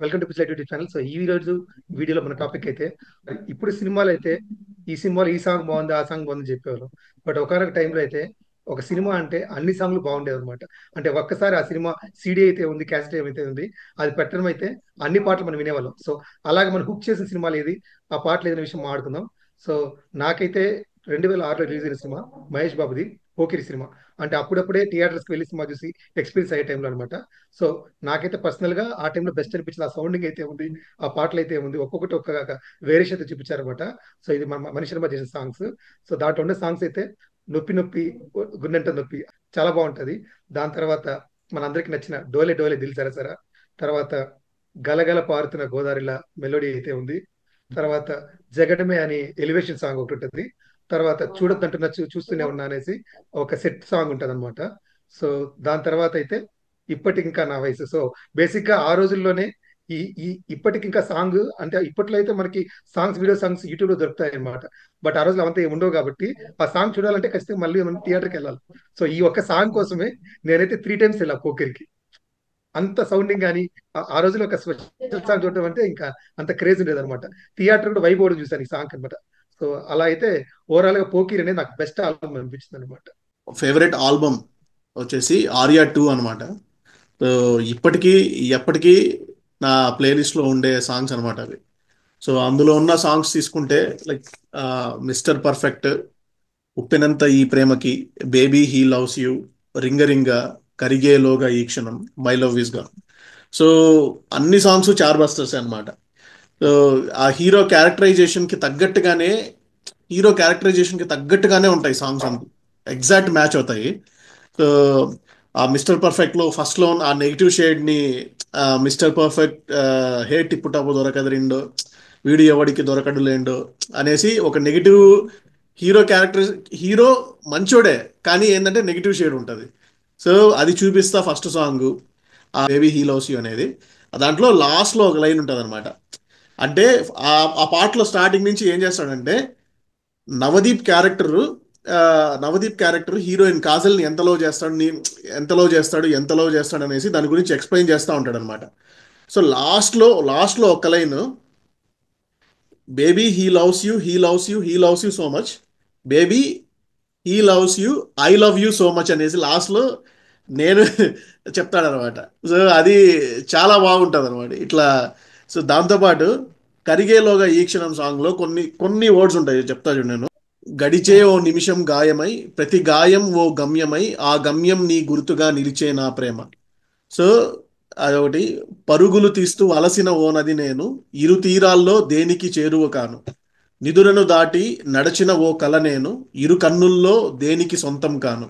Welcome to Pitchlight YouTube channel. So ఈ రోజు వీడియోలో మన టాపిక్ అయితే ఇప్పుడు సినిమాలు అయితే ఈ సినిమాలో ఈ సాంగ్ బాగుంది ఆ సాంగ్ బాగుంది చెప్పేవాళ్ళం. బట్ ఒకనొక టైంలో అయితే ఒక సినిమా అంటే అన్ని సాంగ్లు బాగుండేవి అనమాట. అంటే ఒక్కసారి ఆ సినిమా సీడీ అయితే ఉంది, క్యాసెట్ ఏమైతే ఉంది, అది పెట్టడం అయితే అన్ని పాటలు మనం వినేవాళ్ళం. సో అలాగే మనం హుక్ చేసిన సినిమాలు ఏది, ఆ పాటలు ఏదైనా విషయం మాట్లాడుకుందాం. సో నాకైతే 2006లో రిలీజ్ అయిన సినిమా మహేష్ బాబుది పోకిరి సినిమా. అంటే అప్పుడప్పుడే థియేటర్స్కి వెళ్ళి సినిమా చూసి ఎక్స్పీరియన్స్ అయ్యే టైంలో అనమాట. సో నాకైతే పర్సనల్ గా ఆ టైంలో బెస్ట్ అనిపించింది ఆ సౌండింగ్ అయితే ఉంది, ఆ పాటలు అయితే ఉంది, ఒక్కొక్కటి ఒక్క వేరియేషన్ అయితే చూపించారనమాట. సో ఇది మన మనిషి శర్మ చేసిన సాంగ్స్. సో దాంట్లో ఉండే సాంగ్స్ అయితే నొప్పి నొప్పి, గుండెంట నొప్పి చాలా బాగుంటది. దాని తర్వాత మనందరికి నచ్చిన డోలే డోలే దిల్ సరసర, తర్వాత గలగల పారుతున్న గోదావరిలా మెలోడీ అయితే ఉంది. తర్వాత జగడమే అని ఎలివేషన్ సాంగ్ ఒకటి ఉంటుంది. తర్వాత చూడొద్దంటున్న చూస్తూనే ఉన్నా అనేసి ఒక సెట్ సాంగ్ ఉంటుంది అనమాట. సో దాని తర్వాత అయితే ఇప్పటికి ఇంకా నా వయసు. సో బేసిక్ గా ఆ రోజుల్లోనే ఈ ఈ ఇప్పటికి ఇంకా సాంగ్ అంటే ఇప్పట్లో అయితే మనకి సాంగ్స్, వీడియో సాంగ్స్ యూట్యూబ్ లో దొరుకుతాయి అనమాట. బట్ ఆ రోజులు అవంతా ఏమి ఉండవు కాబట్టి ఆ సాంగ్ చూడాలంటే ఖచ్చితంగా మళ్ళీ మనం థియేటర్కి వెళ్ళాలి. సో ఈ ఒక్క సాంగ్ కోసమే నేనైతే 3 టైమ్స్ వెళ్ళా పోకిరికి. అంత సౌండింగ్ కానీ ఆ రోజుల్లో ఒక స్పెషల్ సాంగ్ చూడటం అంటే ఇంకా అంత క్రేజ్ ఉండేది అనమాట. థియేటర్ కూడా వైబ్ కూడా చూసాను ఈ సాంగ్ అనమాట. సో అలా అయితే ఓవరాల్ గా పోకిరి అనేది నాకు బెస్ట్ ఆల్బమ్ అనిపించింది అనమాట. ఫేవరెట్ ఆల్బమ్ వచ్చేసి ఆర్యా 2 అనమాట. సో ఇప్పటికీ ఎప్పటికీ నా ప్లేలిస్ట్లో ఉండే సాంగ్స్ అనమాట అవి. సో అందులో ఉన్న సాంగ్స్ తీసుకుంటే లైక్ మిస్టర్ పర్ఫెక్ట్, ఉప్పెనంత ఈ ప్రేమకి, బేబీ హీ లవ్స్ యూ, రింగ రింగ, కరిగేలోగా ఈ క్షణం, మై లవ్ ఇస్ గా. సో అన్ని సాంగ్స్ చార్ బస్టర్స్ అనమాట. సో ఆ హీరో క్యారెక్టరైజేషన్కి తగ్గట్టుగానే ఉంటాయి సాంగ్స్ అంతా. ఎగ్జాక్ట్ మ్యాచ్ అవుతాయి. సో ఆ మిస్టర్ పర్ఫెక్ట్లో ఫస్ట్లో ఆ నెగిటివ్ షేడ్ని, మిస్టర్ పర్ఫెక్ట్ హే టిప్పు టాపు దొరకదు వీడు ఎవడికి దొరకడు లేండు అనేసి ఒక నెగిటివ్ క్యారెక్టర్. హీరో మంచోడే, కానీ ఏంటంటే నెగిటివ్ షేడ్ ఉంటుంది. సో అది చూపిస్తా ఫస్ట్ సాంగ్ ఆ బేబీ హీ లవ్స్ యూ అనేది. దాంట్లో లాస్ట్లో ఒక లైన్ ఉంటుంది అనమాట. అంటే ఆ ఆ పాటలో స్టార్టింగ్ నుంచి ఏం చేస్తాడంటే Navdeep character Navdeep character heroine కాజల్ని ఎంత లవ్ చేస్తాడు అనేసి దాని గురించి ఎక్స్ప్లెయిన్ చేస్తూ ఉంటాడు అనమాట. సో లాస్ట్లో ఒక line, baby he loves you so much, baby he loves you, I love you so much అనేసి లాస్ట్లో నేను చెప్తాడనమాట. సో అది చాలా బాగుంటుంది అనమాట ఇట్లా. సో దాంతోపాటు కరిగేలోగా ఈ క్షణం సాంగ్లో కొన్ని కొన్ని వర్డ్స్ ఉంటాయి, చెప్తా చూడు నేను. గడిచే ఓ నిమిషం గాయమై, ప్రతి గాయం ఓ గమ్యమై, ఆ గమ్యం నీ గుర్తుగా నిలిచే నా ప్రేమ. సో అదొకటి. పరుగులు తీస్తూ అలసిన ఓ నది నేను, ఇరు తీరాల్లో దేనికి చేరువ కాను, నిదురను దాటి నడచిన ఓ కల నేను, ఇరు కన్నుల్లో దేనికి సొంతం కాను,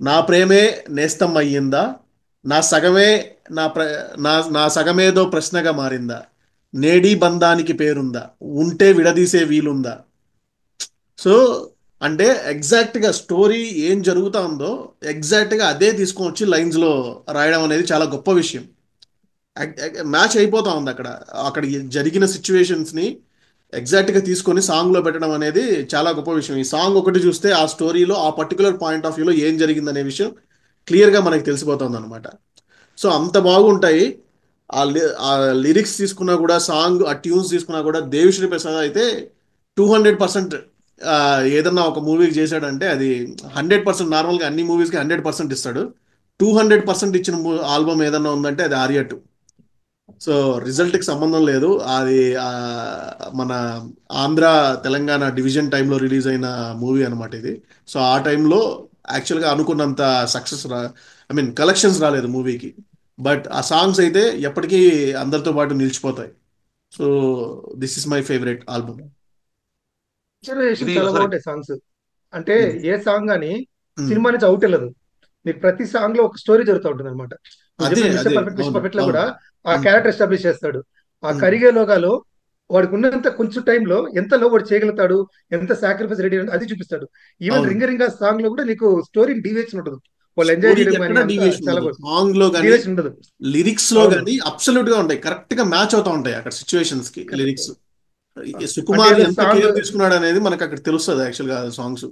నా ప్రేమే నేస్తం అయ్యిందా, నా సగమే నా ప్ర నా నా సగమేదో ప్రశ్నగా మారిందా, నేడీ బంధానికి పేరుందా, ఉంటే విడదీసే వీలుందా. సో అంటే ఎగ్జాక్ట్గా స్టోరీ ఏం జరుగుతా ఉందో ఎగ్జాక్ట్గా అదే తీసుకొని వచ్చి లైన్స్లో రాయడం అనేది చాలా గొప్ప విషయం. మ్యాచ్ అయిపోతా ఉంది అక్కడ. అక్కడ జరిగిన సిచ్యువేషన్స్ని ఎగ్జాక్ట్గా తీసుకొని సాంగ్లో పెట్టడం అనేది చాలా గొప్ప విషయం. ఈ సాంగ్ ఒకటి చూస్తే ఆ స్టోరీలో ఆ పర్టికులర్ పాయింట్ ఆఫ్ వ్యూలో ఏం జరిగిందనే విషయం క్లియర్గా మనకి తెలిసిపోతుంది అనమాట. సో అంత బాగుంటాయి. ఆ లిరిక్స్ తీసుకున్నా కూడా, సాంగ్ ఆ ట్యూన్స్ తీసుకున్నా కూడా, దేవిశ్రీ ప్రసాద్ అయితే 200% ఏదన్నా ఒక మూవీకి చేశాడంటే అది 100%. నార్మల్గా అన్ని మూవీస్కి 100% ఇస్తాడు. 200% ఇచ్చిన ఆల్బమ్ ఏదన్నా ఉందంటే అది ఆర్యా 2. సో రిజల్ట్కి సంబంధం లేదు అది. మన ఆంధ్ర తెలంగాణ డివిజన్ టైంలో రిలీజ్ అయిన మూవీ అనమాట ఇది. సో ఆ టైంలో యాక్చువల్గా అనుకున్నంత సక్సెస్ కలెక్షన్స్ రాలేదు మూవీకి. బట్ ఆ సాంగ్స్ అయితే ఎప్పటికీ అందరితో పాటు నిలిచిపోతాయి. So this is my favourite album. Picturisation ఇది చాలా ఒకసారి. బాగుంటాయి సాంగ్స్. అంటే ఉమ్, ఏ సాంగ్ అని ఉమ్. సినిమా నుంచి అవుట్ వెళ్ళదు. మీకు ప్రతి సాంగ్ లో ఒక స్టోరీ జరుగుతూ ఉంటుంది అనమాట. నువ్వు అదే చెప్పిన అదే మిస్టర్ అవును పర్ఫెక్ట్ లో అవును. కూడా ఆ ఉమ్, క్యారెక్టర్ ఎస్టాబ్లిష్ చేస్తాడు. ఆ ఉమ్. కరిగే లోగాలో వాడికి ఉన్నంత కొంచెం టైంలో ఎంత లో వాడు చేయగలుగుతాడు, ఎంత సాక్రిఫైస్ రెడీ అది చూపిస్తాడు. ఈవెన్ అవును. రింగ రింగ సాంగ్ లో కూడా నీకు స్టోరీ డీవియేషన్ ఉంటుంది. వాళ్ళు ఎంజాయ్ స్టోరీకి చేయడం కానీ ఎక్కడ అంతా డీవియేషన్ చాలా ఉండదు, సాంగ్ లో కానీ డీవియేషన్ ఉండదు. లిరిక్స్ లో అవును. కానీ అబ్సల్యూట్ గా ఉంటాయి, కరెక్ట్ గా మ్యాచ్ అవుతా ఉంటాయి అక్కడ సిచ్యువేషన్స్ కి కరెక్ట్. లిరిక్స్. అంటే సుకుమార్ ఏదో ఎంత సాంగ్ కేర్ తీసుకున్నాడు అనేది మనకు అక్కడ తెలుస్తుంది యాక్చువల్ గా సాంగ్స్.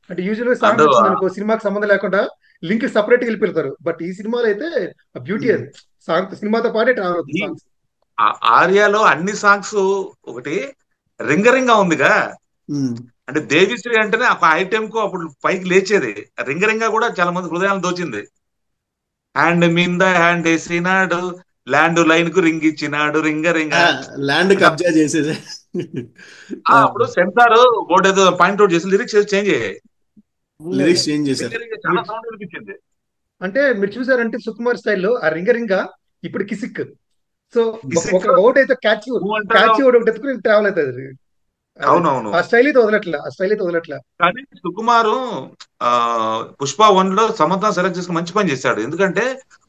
అంటే యూజువల్ గా సాంగ్ అంటూ వచ్చింది అనుకో సినిమాకి సంబంధం లేకుండా లింక్ సపరేట్ గా వెళ్ళిపోతారు. బట్ ఈ సినిమాలో అయితే బ్యూటీ అది. సాంగ్ సినిమాతో పాటే ట్రావెల్ అవుతుంది ఈ సాంగ్స్. ఆర్యాలో అన్ని సాంగ్స్ ఒకటి రింగరింగా ఉందిగా. ఉమ్. అంటే దేవిశ్రీ అంటేనే ఒక ఐటెం కు అప్పుడు పైకి లేచేది. రింగరింగా కూడా చాలా మంది హృదయాలను దోచింది. హ్యాండ్ మీద హ్యాండ్ వేసినాడు, ల్యాండ్ లైన్ కు రింగ్ ఇచ్చినాడు, రింగరింగ. ల్యాండ్ అంటే కబ్జా చేసేదే. అప్పుడు సెన్సార్ బోర్డు ఏదో పాయింట్ అవుట్ చేసి లిరిక్స్ చేంజ్ అయ్యాయి. లిరిక్స్ చేంజ్ చేశారు. రింగరింగ చాలా సౌండ్ అనిపించింది. అంటే మీరు చూసారంటే సుకుమార్ స్టైల్లో ఆ రింగరింగా ఇప్పుడు కిసిక్. సో ఒక కిసిక్ ఒకటి అయితే క్యాచ్ నువ్వు అంటారా? క్యాచ్ ఒకటి ఎత్తుకుని ట్రావెల్ అవుతుంది. అది అవునవును. ఆ స్టైల్ అయితే వదలట్లే, ఆ స్టైల్ అయితే వదలట్లే. కానీ సుకుమారు ఆ పుష్ప 1 లో సమంత సెలెక్ట్ చేసుకుని మంచి పని చేశాడు. ఎందుకంటే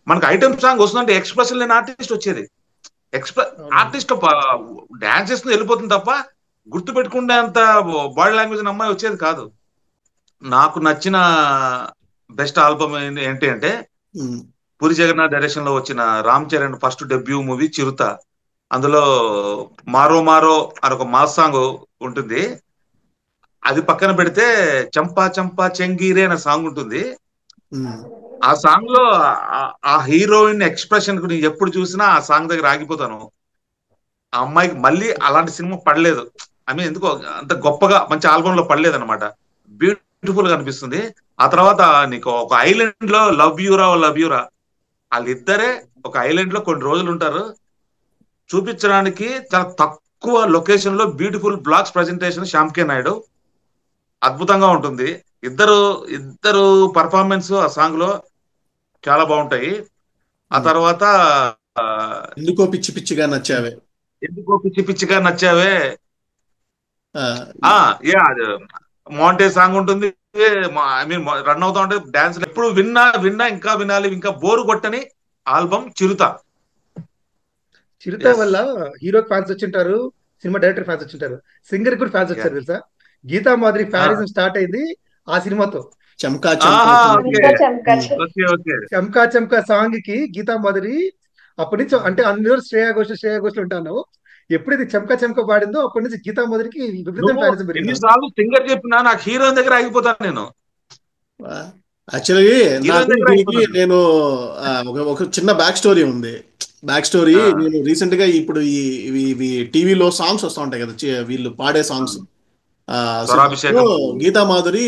మనకు ఐటమ్ సాంగ్ వస్తుందంటే ఎక్స్ప్రెషన్ లేని ఆర్టిస్ట్ వచ్చేది. అవునవును. ఆర్టిస్ట్ డాన్స్ చేస్తుంది వెళ్ళిపోతుంది తప్ప గుర్తు పెట్టుకునే అంత బాడీ లాంగ్వేజ్ అమ్మాయి వచ్చేది కాదు. నాకు నచ్చిన బెస్ట్ ఆల్బమ్ ఏంటి అంటే ఉమ్. పూరి జగన్నాథ్ డైరెక్షన్ లో వచ్చిన Ram Charan first debut movie Chirutha. అందులో మారో మారో అని ఒక మాస్ సాంగ్ ఉంటుంది. అది పక్కన పెడితే చంపా చంపా చెంగీరే అనే సాంగ్ ఉంటుంది. ఉమ్. ఆ సాంగ్ లో ఆ హీరోయిన్ ఎక్స్ప్రెషన్ కు నేను ఎప్పుడు చూసినా ఆ సాంగ్ దగ్గర ఆగిపోతాను. ఆ అమ్మాయికి మళ్ళీ అలాంటి సినిమా పడలేదు. ఐ మీన్ ఎందుకో అంత గొప్పగా మంచి ఆల్బమ్ లో పడలేదు అనమాట. బ్యూటిఫుల్ గా అనిపిస్తుంది. ఆ తర్వాత నీకు ఒక ఐలాండ్ లో లవ్ యూరా వాళ్ళిద్దరే ఒక ఐలాండ్ లో కొన్ని రోజులు ఉంటారు. చూపించడానికి చాలా తక్కువ లొకేషన్ లో బ్యూటిఫుల్ బ్లాక్స్ ప్రెజెంటేషన్ శ్యామ్ కే నాయుడు అద్భుతంగా ఉంటుంది. ఇద్దరు ఇద్దరు పర్ఫార్మెన్స్ ఆ సాంగ్ లో చాలా బాగుంటాయి. ఆ ఉమ్. తర్వాత ఆ, ఎందుకో పిచ్చి పిచ్చిగా నచ్చావే. ఎందుకో పిచ్చి పిచ్చిగా నచ్చావే. ఆ, ఆ యా మౌంటే సాంగ్ ఉంటుంది. ఐ మీన్ రన్ అవుతా ఉంటే డాన్స్ ఎప్పుడు విన్నా విన్నా ఇంకా వినాలి ఇంకా బోరు కొట్టని ఆల్బమ్ చిరుత. చిరుత ఎస్. వల్ల హీరో ఫ్యాన్స్ వచ్చింటారు, సినిమా డైరెక్టర్ ఫ్యాన్స్ వచ్చింటారు, సింగర్ కూడా ఫ్యాన్స్ వచ్చారు తెలుసా. గీతా మాదిరి ఫ్యానిజం స్టార్ట్ అయింది ఆ సినిమాతో. చంకా చంకా ఆహా ఓకే చంకా. చంకా చంకా ఉమ్. Okay okay. చమ్కా చమ్కా సాంగ్ కి గీతా మాదిరి అప్పటి నుంచి, అంటే అందరూ శ్రేయా ఘోషల్ ఉంటాను, ఎప్పుడైతే చమ్కా చమ్కా పాడిందో అప్పటి నుంచి గీతా మాదిరికి విపరీతం నువ్వు ఫ్యానిజం పెరిగింది ఆమెకి. ఎన్నిసార్లు సింగర్ చెప్పినా నాకు హీరోయిన్ దగ్గర ఆగిపోతాను నేను. యాక్చువల్లీ నాకు హీరోయిన్ దగ్గర దీనికి ఆగిపోతాను. నేను ఒక చిన్న బ్యాక్ స్టోరీ ఉంది. బ్యాక్ స్టోరీ ఆ, నేను రీసెంట్ గా ఇప్పుడు ఇవి టీవీలో సాంగ్స్ వస్తూ ఉంటాయి కదా, వీళ్ళు పాడే ఆ. సాంగ్స్. సో దాంట్లో స్వరాభిషేకం. గీతా మాధురి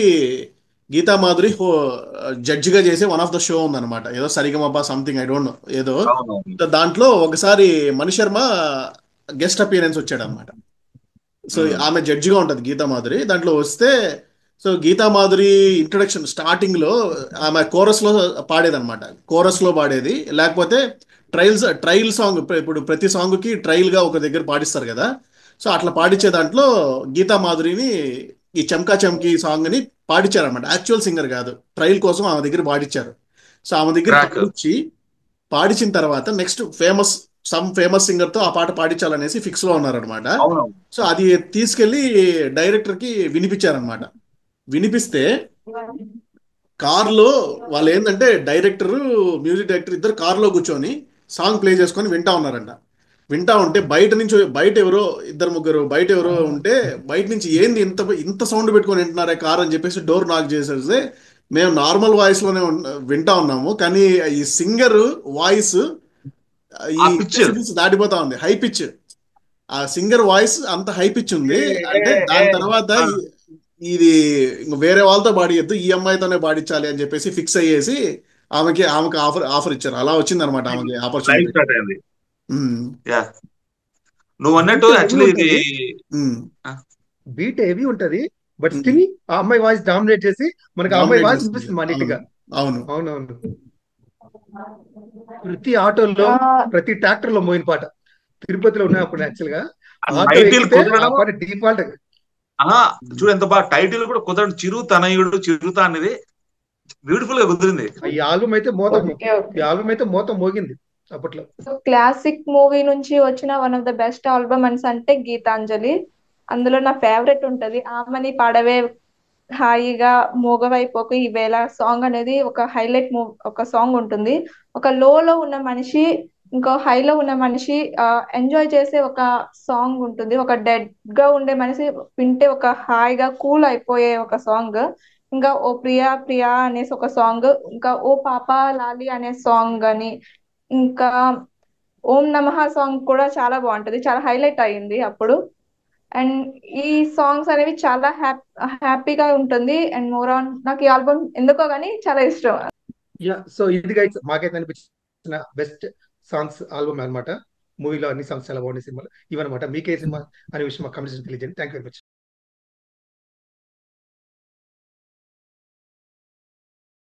గీతా మాధురి జడ్జిగా చేసే వన్ ఆఫ్ ద షో ఉందన్నమాట. ఏదో Saregamapa something, I don't know ఏదో. అవునవును. సో దాంట్లో ఒకసారి మణిశర్మ గెస్ట్ అపియరెన్స్ వచ్చాడు అనమాట. So um. ఆమె జడ్జిగా ఉంటుంది గీతా మాధురి దాంట్లో వస్తే. So Geetha Madhuri introduction starting లో ఆమె కోరస్ లో పాడేదన్నమాట. కోరస్ లో పాడేది, లేకపోతే ట్రయల్ సాంగ్. ఇప్పుడు ప్రతి సాంగ్ కి ట్రయల్ గా ఒక దగ్గర పాడిస్తారు కదా. సో అట్లా పాడించే దాంట్లో గీతా మాధురిని ఈ చమ్కా చమ్కీ సాంగ్ ని పాడించారనమాట. యాక్చువల్ సింగర్ కాదు, ట్రయల్ కోసం ఆమె దగ్గర పాడించారు. సో ఆమె దగ్గర క్రాక్. పాడించిన తర్వాత నెక్స్ట్ ఫేమస్ సింగర్ తో ఆ పాట పాడించాలనేసి ఫిక్స్ లో ఉన్నారనమాట. అవునవును. సో అది తీసుకెళ్లి డైరెక్టర్ కి వినిపించారనమాట. వినిపిస్తే కార్లో వాళ్ళు ఏంటంటే డైరెక్టర్, మ్యూజిక్ డైరెక్టర్ ఇద్దరు కార్లో కూర్చొని సాంగ్ ప్లే చేసుకొని వింటా ఉన్నారంట. వింటా ఉంటే బయట ఎవరో ఇద్దరు ముగ్గురు బయట ఎవరో ఉంటే బయట నుంచి ఏంది ఇంత ఇంత సౌండ్ పెట్టుకొని వింటున్నారే కార్ అని చెప్పేసి డోర్ నాక్ చేసేస్తే, మేము నార్మల్ వాయిస్ లోనే వింటా ఉన్నాము కానీ ఈ సింగర్ వాయిస్ ఈ ఆ పిచ్. డెసిబిల్స్ దాటిపోతా ఉంది. High pitch. ఆ సింగర్ వాయిస్ అంత హై పిచ్ ఉంది. అంటే దాని తర్వాత ఇది ఇంక వేరే వాళ్ళతో పాడియద్దు, ఈ అమ్మాయితోనే పాడించాలి అని చెప్పేసి ఫిక్స్ అయ్యేసి ఆమెకి ఆఫర్ ఇచ్చారు. అలా వచ్చింది అనమాట ఆమెకి లైవ్ ఆపర్చునిటీ. స్టార్ట్ అయింది. యా నువ్వు అన్నట్టు బీట్ హెవీ యాక్చువల్లీ ఇది ఉంటది, ఆ, బీట్ హెవీ ఉంటది, బట్ స్టిల్ ఆ అమ్మాయి వాయిస్ డామినేట్ చేసి మనకి ఆ అమ్మాయి డామినేట్ వాయిస్ చేస్తుంది. వినిపిస్తుంది మా నీట్ అవును. గా. అవును. అవునవును. ప్రతి ఆటోల్లో, ఆ, ప్రతి ట్రాక్టర్ లో మోయిన పాట తిరుపతిలో ఉన్నాయి అప్పుడు యాక్చువల్ గా. ఆ ఆటో టైటిల్ ఎక్కితే ఆ కుదరడం. పాట డిఫాల్ట్. చూడు ఎంత బాగా టైటిల్ కూడా కుదరడం, చిరు తనయుడు చిరుత అనేది బ్యూటిఫుల్ గా కుదిరింది. ఈ ఆల్బమ్ అయితే ఓకే ఓకే. ఈ ఆల్బమ్ అయితే మోత మోగింది అప్పట్లో. క్లాసిక్ మూవీ నుంచి వచ్చిన one of the best albums అంటే గీతాంజలి. అందులో నా ఫేవరెట్ ఉంటది ఆమని పాడవే హాయిగా మూగవైపోకు ఈ వేళ సాంగ్ అనేది ఒక హైలైట్ ఒక సాంగ్ ఉంటుంది. ఒక లోలో ఉన్న మనిషి ఇంకో హైలో ఉన్న మనిషి ఎంజాయ్ చేసే ఒక సాంగ్ ఉంటుంది. ఒక డెడ్ గా ఉండే మనిషి వింటే ఒక హాయిగా కూల్ అయిపోయే ఒక సాంగ్. ఇంకా ఓ ప్రియా ప్రియా అనేసి ఒక సాంగ్, ఇంకా ఓ పాపా లాలి అనే సాంగ్ అని, ఇంకా ఓం నమః సాంగ్ కూడా చాలా బాగుంటది, చాలా హైలైట్ అయ్యింది అప్పుడు. అండ్ ఈ సాంగ్స్ అనేవి చాలా హ్యాపీగా ఉంటుంది. అండ్ మోర్ ఆన్ నాకు ఈ ఆల్బమ్ ఎందుకో గానీ చాలా ఇష్టం. యా, సో ఇది గైస్ మాకైతే అనిపించిన బెస్ట్ సాంగ్స్ ఆల్బమ్ అనమాట. మూవీలో అన్ని సాంగ్స్ చాలా బాగున్నాయి సినిమాలు ఇవన్నమాట. మీకే సినిమా అనే విషయం మాకు కమెంట్స్ తెలియజేయండి. Thank you very much.